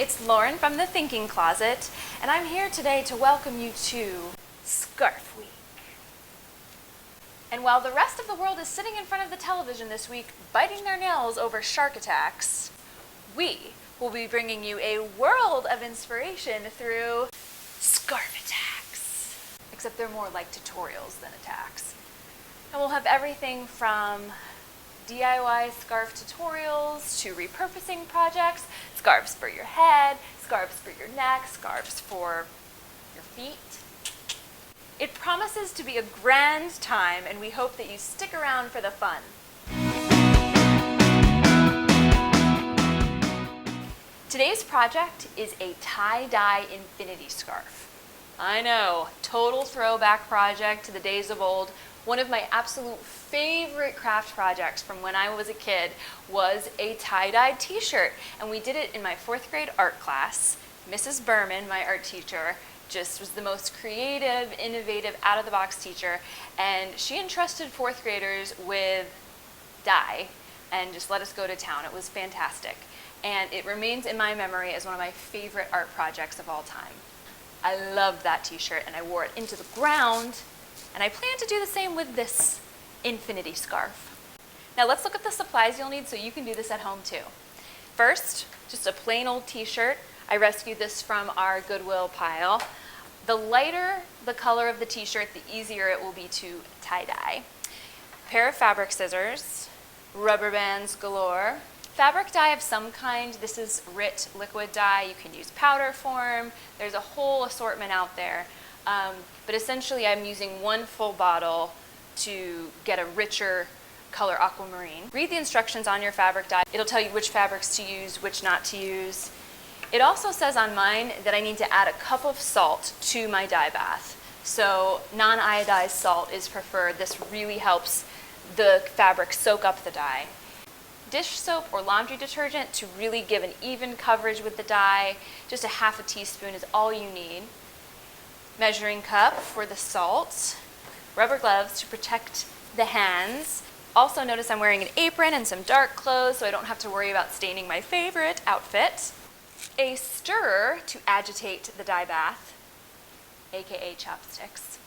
it's Lauren from the Thinking Closet, and I'm here today to welcome you to Scarf Week. And while the rest of the world is sitting in front of the television this week, biting their nails over shark attacks, we will be bringing you a world of inspiration through scarf attacks. Except they're more like tutorials than attacks. And we'll have everything from DIY scarf tutorials to repurposing projects, scarves for your head, scarves for your neck, scarves for your feet. It promises to be a grand time, and we hope that you stick around for the fun. Today's project is a tie-dye infinity scarf. I know, total throwback project to the days of old. One of my absolute favorite craft projects from when I was a kid was a tie-dyed t-shirt, and we did it in my 4th grade art class. Mrs. Berman, my art teacher, just was the most creative, innovative, out-of-the-box teacher, and she entrusted 4th graders with dye and just let us go to town. It was fantastic, and it remains in my memory as one of my favorite art projects of all time. I loved that t-shirt, and I wore it into the ground, and I plan to do the same with this infinity scarf. Now let's look at the supplies you'll need so you can do this at home too. First, just a plain old t-shirt. I rescued this from our Goodwill pile. The lighter the color of the t-shirt, the easier it will be to tie-dye. Pair of fabric scissors, rubber bands galore, fabric dye of some kind. This is RIT liquid dye. You can use powder form. There's a whole assortment out there. But essentially I'm using one full bottle to get a richer color aquamarine. Read the instructions on your fabric dye. It'll tell you which fabrics to use, which not to use. It also says on mine that I need to add a cup of salt to my dye bath. So non-iodized salt is preferred. This really helps the fabric soak up the dye. Dish soap or laundry detergent to really give an even coverage with the dye. Just a half a teaspoon is all you need. Measuring cup for the salt. Rubber gloves to protect the hands. Also notice I'm wearing an apron and some dark clothes so I don't have to worry about staining my favorite outfit. A stirrer to agitate the dye bath, aka chopsticks.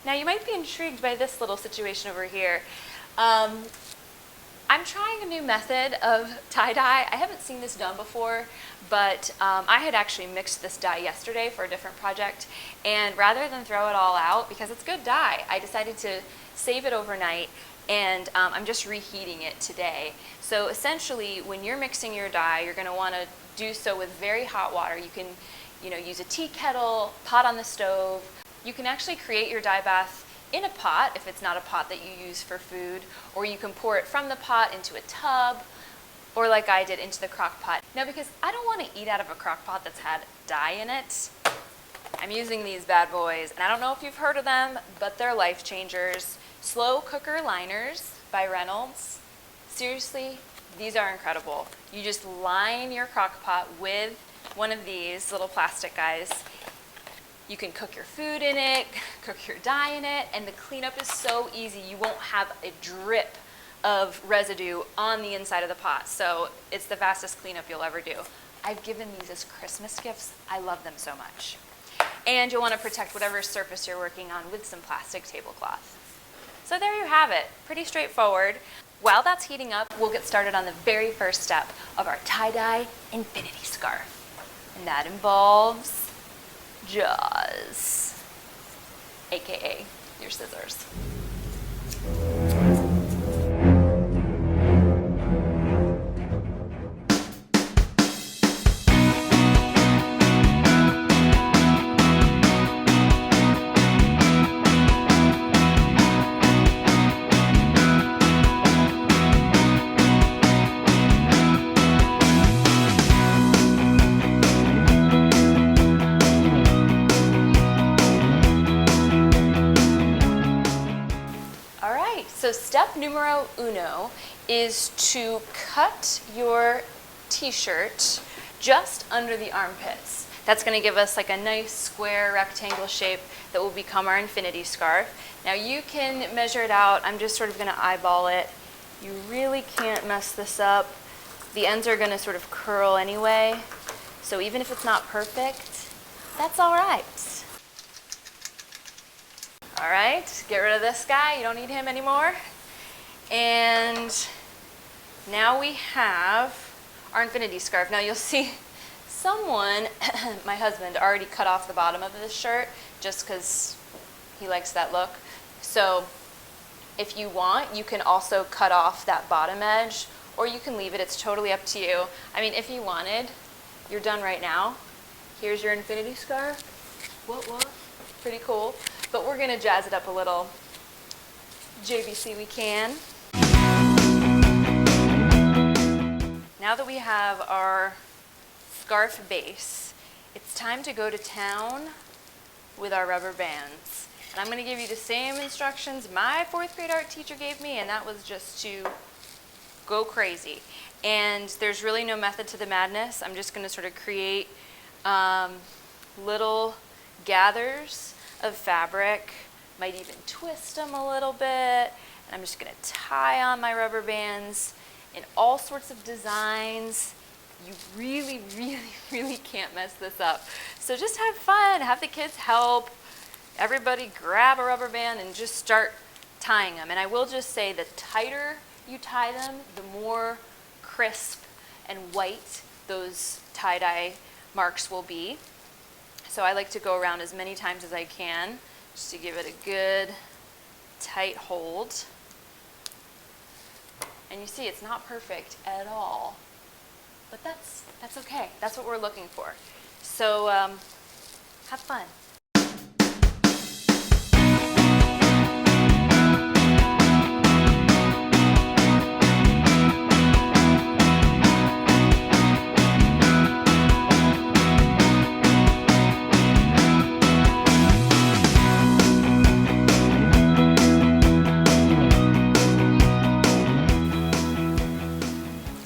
Now you might be intrigued by this little situation over here. I'm trying a new method of tie-dye. I haven't seen this done before, but I had actually mixed this dye yesterday for a different project, and rather than throw it all out, because it's good dye, I decided to save it overnight, and I'm just reheating it today. So essentially, when you're mixing your dye, you're going to want to do so with very hot water. You can, use a tea kettle, pot on the stove. You can actually create your dye bath in a pot if it's not a pot that you use for food, or you can pour it from the pot into a tub, or like I did, into the crock pot. Now, because I don't want to eat out of a crock pot that's had dye in it, I'm using these bad boys, and I don't know if you've heard of them, but they're life changers. Slow cooker liners by Reynolds. Seriously, these are incredible. You just line your crock pot with one of these little plastic guys. You can cook your food in it, cook your dye in it, and the cleanup is so easy. You won't have a drip of residue on the inside of the pot. So it's the fastest cleanup you'll ever do. I've given these as Christmas gifts. I love them so much. And you'll want to protect whatever surface you're working on with some plastic tablecloth. So there you have it. Pretty straightforward. While that's heating up, we'll get started on the very first step of our tie-dye infinity scarf. And that involves jaws, aka your scissors. So step numero uno is to cut your t-shirt just under the armpits. That's going to give us like a nice square rectangle shape that will become our infinity scarf. Now you can measure it out. I'm just sort of going to eyeball it. You really can't mess this up. The ends are going to sort of curl anyway. So even if it's not perfect, that's all right. All right, get rid of this guy. You don't need him anymore. And now we have our infinity scarf. Now you'll see someone, my husband, already cut off the bottom of this shirt just because he likes that look. So if you want, you can also cut off that bottom edge, or you can leave it. It's totally up to you. I mean, if you wanted, you're done right now. Here's your infinity scarf. What? Pretty cool. But we're gonna jazz it up a little. JVC we can. Now that we have our scarf base, it's time to go to town with our rubber bands. And I'm gonna give you the same instructions my 4th grade art teacher gave me, and that was just to go crazy. And there's really no method to the madness. I'm just gonna sort of create little gathers of fabric, might even twist them a little bit. And I'm just gonna tie on my rubber bands in all sorts of designs. You really, really, really can't mess this up. So just have fun, have the kids help. Everybody grab a rubber band and just start tying them. And I will just say the tighter you tie them, the more crisp and white those tie-dye marks will be. So I like to go around as many times as I can just to give it a good tight hold. And you see it's not perfect at all, but that's okay. That's what we're looking for. So have fun.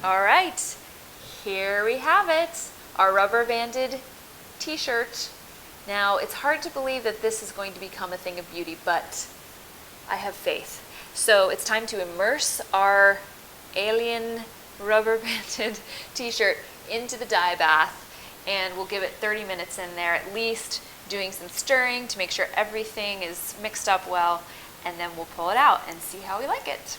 All right, here we have it, our rubber banded t-shirt. Now, it's hard to believe that this is going to become a thing of beauty, but I have faith. So it's time to immerse our alien rubber banded t-shirt into the dye bath, and we'll give it 30 minutes in there at least, doing some stirring to make sure everything is mixed up well, and then we'll pull it out and see how we like it.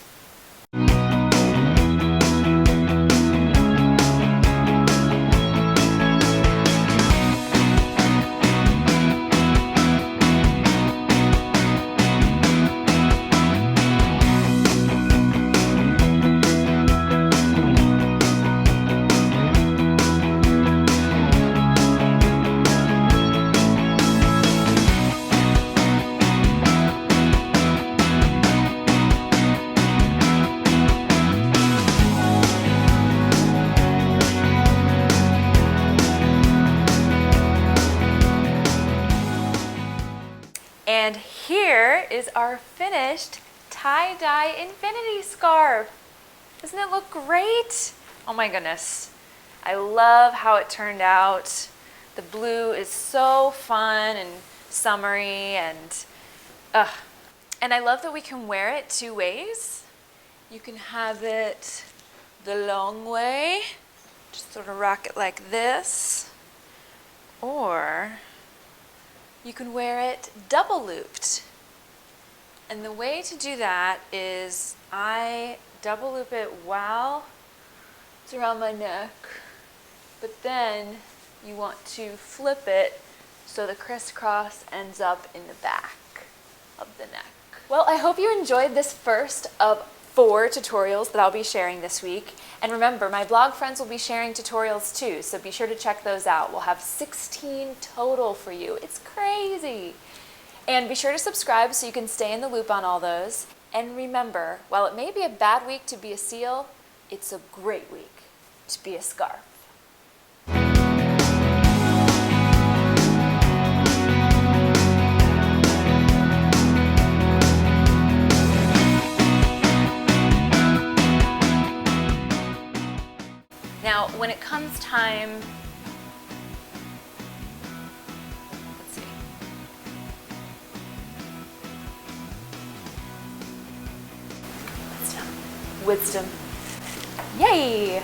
And here is our finished tie-dye infinity scarf. Doesn't it look great? Oh my goodness. I love how it turned out. The blue is so fun and summery, and I love that we can wear it 2 ways. You can have it the long way, just sort of rock it like this, or you can wear it double looped. And the way to do that is I double loop it while it's around my neck, but then you want to flip it so the crisscross ends up in the back of the neck. Well, I hope you enjoyed this first of 4 tutorials that I'll be sharing this week. And remember, my blog friends will be sharing tutorials too, so be sure to check those out. We'll have 16 total for you. It's crazy. And be sure to subscribe so you can stay in the loop on all those. And remember, while it may be a bad week to be a seal, it's a great week to be a scarf. Now, when it comes time, let's see. Wisdom. Yay!